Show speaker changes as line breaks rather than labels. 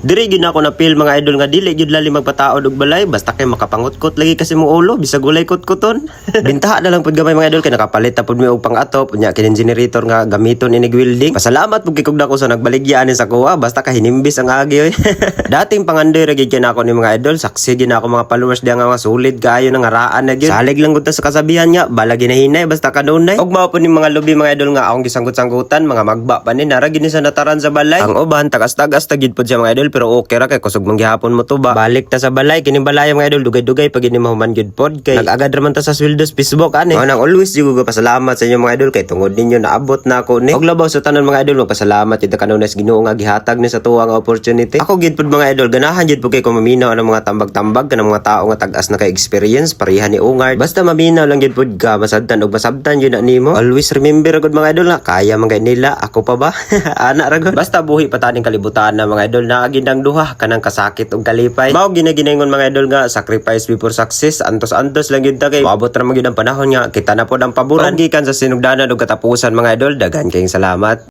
Diri gyud na ako na feel mga idol nga dili gyud lali magpataod og balay basta kay makapangutkot lagi kasi mo ulo bisag walay kutkuton. Bintaha na lang pud gamay mga idol kay nakapalit ta pud mi og pang-atop unya kini generator nga gamiton inig welding. Pasalamat pud kay kog dako sa nagbaligyan ni sa kuha basta ka hinimbis ang agi oy. Dating pangandoy ra gyud kay nako ni mga idol saksi gyud na ako mga followers diha nga mga solid kaayo nang araan na gyud. Salig lang gud ta sa kasabihan niya bala ginahinay basta kanunay. Og mao pud ni mga lubi mga idol nga akong gisanggut-sanggutan mga magba pa ni nara gyud ni sa nataran sa balay. Ang uban tagas-tagas ta gyud pud siya mga idol pero okay ra kay kusog manggihapon mo to ba. Balik ta sa balay kini balay mga idol dugay-dugay pag ini mahuman gyud pod kay nag-agad ra man ta sa sweldos Facebook ani. Mao nang always gyud ko pasalamat sa inyo mga idol kay tungod ninyo naabot na ako ni. Og labaw sa tanan mga idol magpasalamat jud kanunay sa Ginoo nga gihatag ni sa tuwa nga opportunity. Ako gyud pud mga idol ganahan jud pud kay ko maminaw ang mga tambag-tambag kanang mga tawo nga tag-as na kay experience pareha ni Ungard. Basta maminaw lang gyud pud ka masabtan og masabtan jud na nimo. Always remember gud mga idol na kaya man kay nila ako pa ba. Ana ra gud. Basta buhi pa taning kalibutan na mga idol na agindang duha kanang kasakit og kalipay. Mao ginagingon mga idol nga sacrifice before success. Antos-antos lang gyud ta kay maabot ra man gyud ang panahon nga kita na pod ang paboran gikan sa sinugdanan og katapusan mga idol. Daghan kayong salamat.